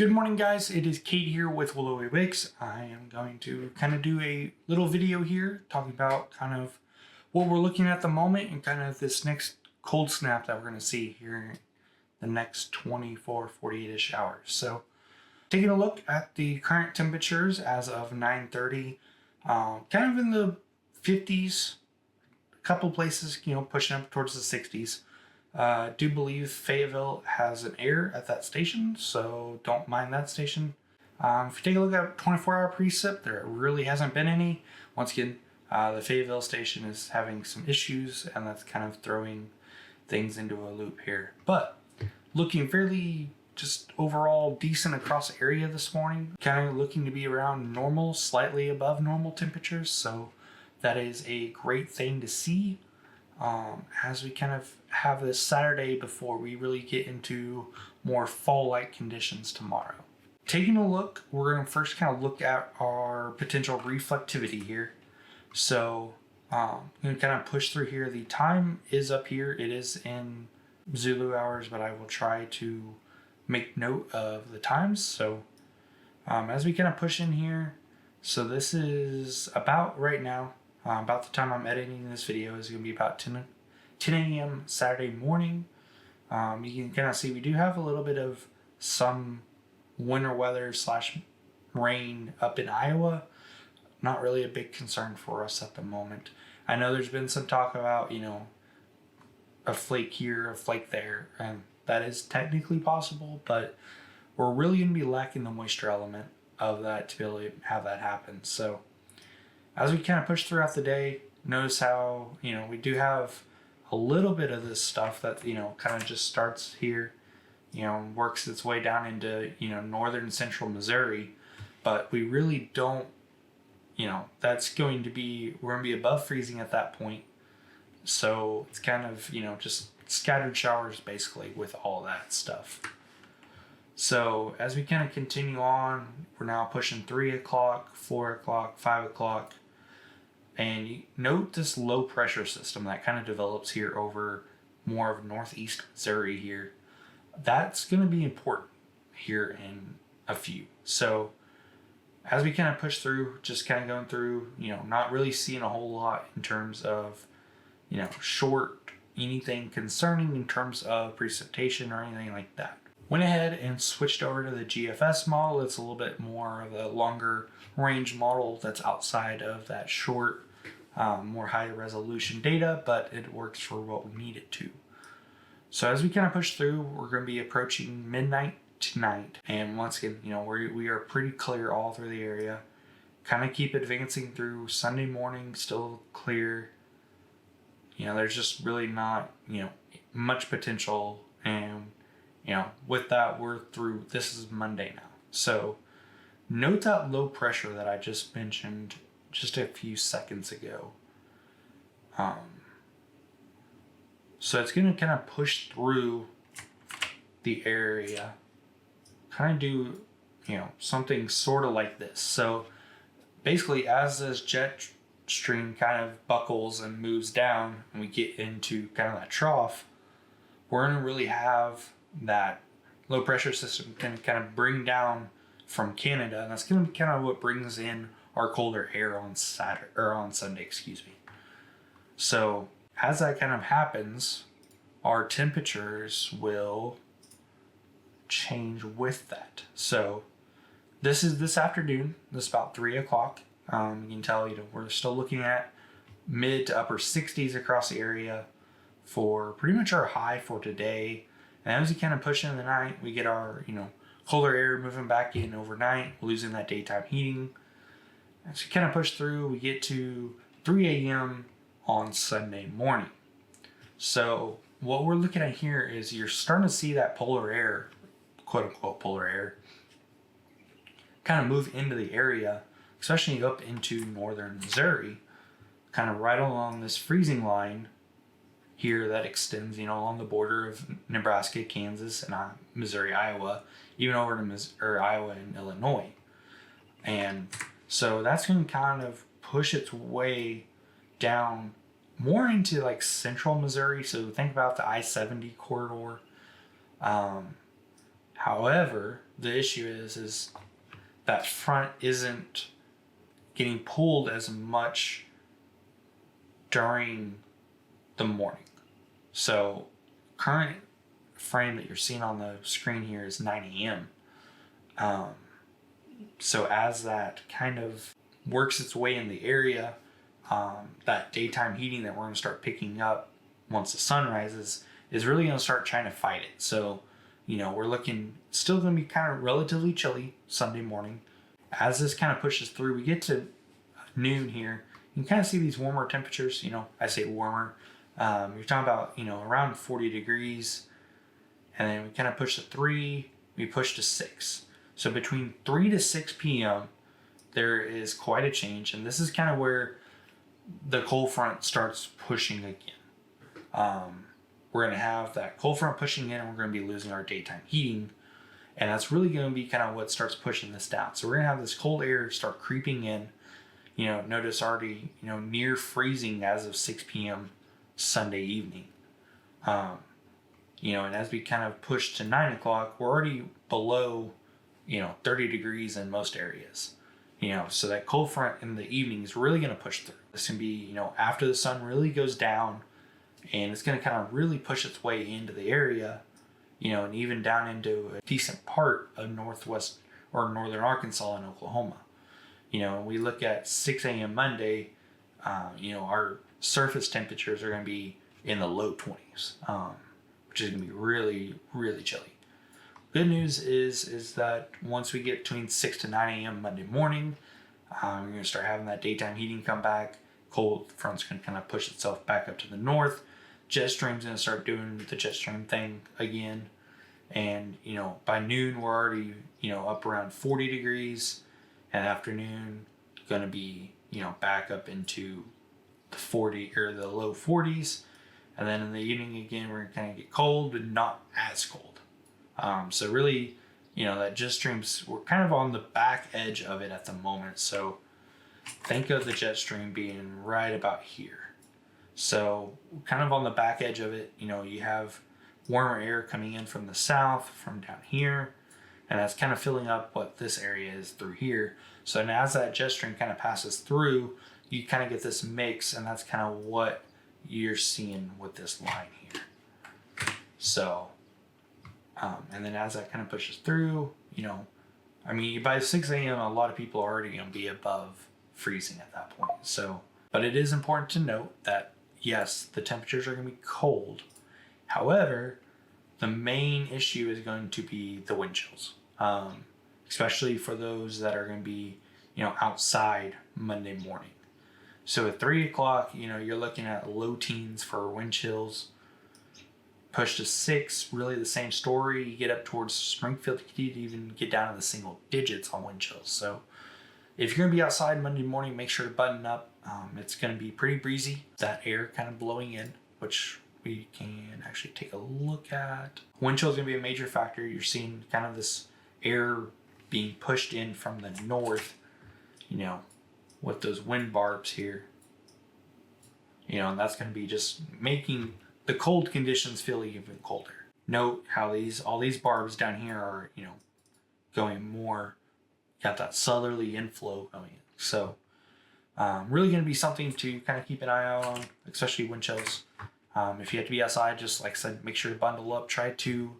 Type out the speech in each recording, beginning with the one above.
Good morning, guys. It is Kate here with Willowy Wigs. I am going to kind of do a little video here talking about kind of what we're looking at the moment and kind of this next cold snap that we're going to see here in the next 24, 48-ish hours. So taking a look at the current temperatures as of 9:30, kind of in the 50s, a couple places, pushing up towards the 60s. Do believe Fayetteville has an air at that station, so don't mind that station. If you take a look at 24-hour precip, there really hasn't been any. Once again, the Fayetteville station is having some issues, and that's kind of throwing things into a loop here. But looking fairly just overall decent across the area this morning. Kind of looking to be around normal, slightly above normal temperatures, so that is a great thing to see. As we kind of have this Saturday before we really get into more fall-like conditions tomorrow. Taking a look, we're going to first kind of look at our potential reflectivity here. So I'm going to kind of push through here. The time is up here. It is in Zulu hours, but I will try to make note of the times. So as we kind of push in here, so this is about right now. About the time I'm editing this video is going to be about 10 a.m. Saturday morning. You can kind of see we do have a little bit of some winter weather / rain up in Iowa. Not really a big concern for us at the moment. I know there's been some talk about, a flake here, a flake there, and that is technically possible, but we're really going to be lacking the moisture element of that to be able to have that happen. So as we kind of push throughout the day, notice how, we do have a little bit of this stuff that, kind of just starts here, works its way down into, northern central Missouri, but we really don't, that's going to be, we're going to be above freezing at that point. So it's kind of, just scattered showers basically with all that stuff. So as we kind of continue on, we're now pushing 3 o'clock, 4 o'clock, 5 o'clock. And you note this low pressure system that kind of develops here over more of northeast Missouri here. That's going to be important here in a few. So as we kind of push through, just kind of going through, not really seeing a whole lot in terms of, short anything concerning in terms of precipitation or anything like that. Went ahead and switched over to the GFS model. It's a little bit more of a longer range model that's outside of that short, more high resolution data, but it works for what we need it to. So as we kind of push through, we're going to be approaching midnight tonight. And once again, we are pretty clear all through the area. Kind of keep advancing through Sunday morning, still clear. There's just really not, much potential. And, with that, we're through, this is Monday now. So note that low pressure that I just mentioned just a few seconds ago. So it's going to kind of push through the area, kind of do, something sort of like this. So basically as this jet stream kind of buckles and moves down and we get into kind of that trough, we're going to really have that low pressure system can kind of bring down from Canada, and that's going to be kind of what brings in our colder air on Sunday, So as that kind of happens, our temperatures will change with that. So this is this afternoon. This is about 3 o'clock. You can tell, we're still looking at mid to upper 60s across the area for pretty much our high for today. And as we kind of push into the night, we get our, colder air moving back in overnight, losing that daytime heating. As we kind of push through, we get to 3 a.m. on Sunday morning. So what we're looking at here is you're starting to see that polar air, quote unquote polar air, kind of move into the area, especially up into northern Missouri, kind of right along this freezing line here that extends, along the border of Nebraska, Kansas, and Missouri, Iowa, even over to Iowa and Illinois. And so that's going to kind of push its way down more into like central Missouri. So think about the I-70 corridor. However, the issue is that front isn't getting pulled as much during the morning. So current frame that you're seeing on the screen here is 9 a.m. So as that kind of works its way in the area, that daytime heating that we're going to start picking up once the sun rises is really going to start trying to fight it. So, we're looking still going to be kind of relatively chilly Sunday morning. As this kind of pushes through, we get to noon here. You can kind of see these warmer temperatures. I say warmer. You're talking about, around 40 degrees. And then we kind of push to 3, we push to 6. So between 3 to 6 p.m., there is quite a change. And this is kind of where the cold front starts pushing again. We're going to have that cold front pushing in, and we're going to be losing our daytime heating. And that's really going to be kind of what starts pushing this down. So we're going to have this cold air start creeping in. Notice already, near freezing as of 6 p.m. Sunday evening. And as we kind of push to 9 o'clock, we're already below, 30 degrees in most areas. So that cold front in the evening is really going to push through. This can be, after the sun really goes down, and it's going to kind of really push its way into the area, and even down into a decent part of northwest or northern Arkansas and Oklahoma. We look at 6 a.m. Monday, our surface temperatures are going to be in the low 20s, which is going to be really, really chilly. Good news is that once we get between 6 to 9 a.m. Monday morning, we're going to start having that daytime heating come back. Cold front's going to kind of push itself back up to the north. Jet stream's going to start doing the jet stream thing again. And, by noon, we're already, up around 40 degrees. And afternoon, going to be, back up into the 40 or the low 40s. And then in the evening again, we're going to kind of get cold, but not as cold. So really, that jet streams, we're kind of on the back edge of it at the moment. So think of the jet stream being right about here. So kind of on the back edge of it, you have warmer air coming in from the south, from down here, and that's kind of filling up what this area is through here. So now as that jet stream kind of passes through, you kind of get this mix, and that's kind of what you're seeing with this line here. So, and then as that kind of pushes through, by 6 a.m., a lot of people are already going to be above freezing at that point. So, but it is important to note that, yes, the temperatures are going to be cold. However, the main issue is going to be the wind chills, especially for those that are going to be, outside Monday morning. So at 3 o'clock, you're looking at low teens for wind chills. Push to 6, really the same story. You get up towards Springfield, you could even get down to the single digits on wind chills. So if you're going to be outside Monday morning, make sure to button up. It's going to be pretty breezy. That air kind of blowing in, which we can actually take a look at. Wind chill is going to be a major factor. You're seeing kind of this air being pushed in from the north, with those wind barbs here. And that's going to be just making the cold conditions feel even colder. Note how all these barbs down here are, going more, got that southerly inflow going in. So really going to be something to kind of keep an eye out on, especially wind chills. If you have to be outside, just like I said, make sure to bundle up. Try to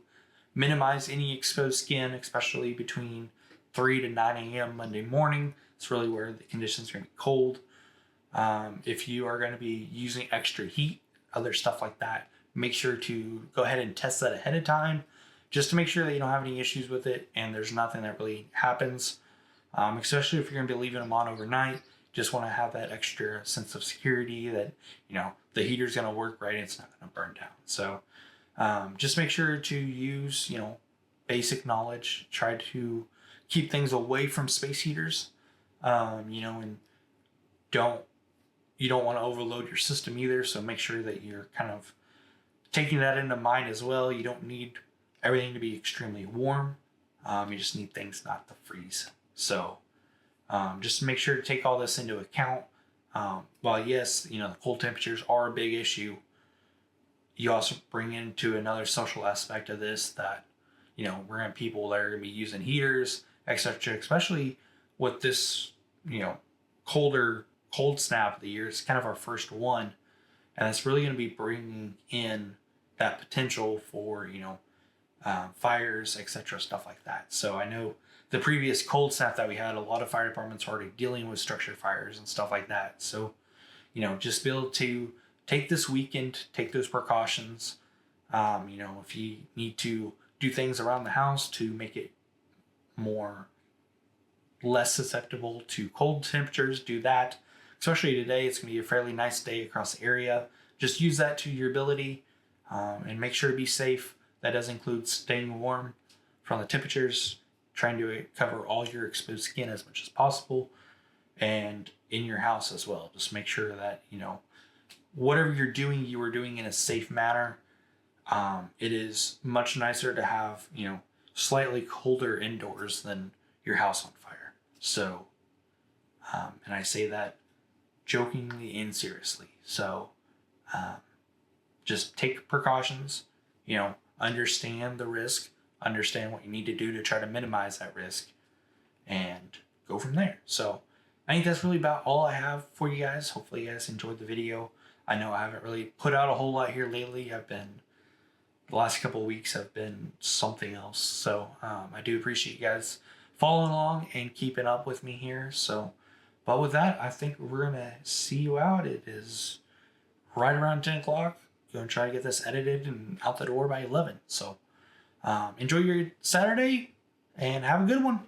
minimize any exposed skin, especially between 3 to 9 a.m. Monday morning. It's really where the conditions are going to be cold. If you are going to be using extra heat, other stuff like that, make sure to go ahead and test that ahead of time, just to make sure that you don't have any issues with it and there's nothing that really happens. Especially if you're going to be leaving them on overnight, just want to have that extra sense of security that, the heater's going to work right and it's not going to burn down. So just make sure to use, basic knowledge. Try to keep things away from space heaters, and you don't want to overload your system either. So make sure that you're kind of taking that into mind as well. You don't need everything to be extremely warm. You just need things not to freeze. So just make sure to take all this into account. While yes, the cold temperatures are a big issue, you also bring into another social aspect of this that, we're gonna have people that are gonna be using heaters, etc. Especially with this, cold snap of the year. It's kind of our first one, and it's really gonna be bringing in that potential for fires, etc., stuff like that. So I know the previous cold snap that we had, a lot of fire departments were already dealing with structure fires and stuff like that. So just be able to take this weekend, take those precautions. If you need to do things around the house to make it more less susceptible to cold temperatures, do that. Especially today, it's going to be a fairly nice day across the area. Just use that to your ability, and make sure to be safe. That does include staying warm from the temperatures, trying to cover all your exposed skin as much as possible, and in your house as well. Just make sure that, whatever you're doing, you are doing in a safe manner. It is much nicer to have, slightly colder indoors than your house on fire. So, and I say that jokingly and seriously. So, just take precautions, understand the risk, understand what you need to do to try to minimize that risk, and go from there. So, I think that's really about all I have for you guys. Hopefully you guys enjoyed the video. I know I haven't really put out a whole lot here lately. The last couple of weeks have been something else. So I do appreciate you guys following along and keeping up with me here. So, but with that, I think we're going to see you out. It is right around 10 o'clock. Going to try to get this edited and out the door by 11. So enjoy your Saturday and have a good one.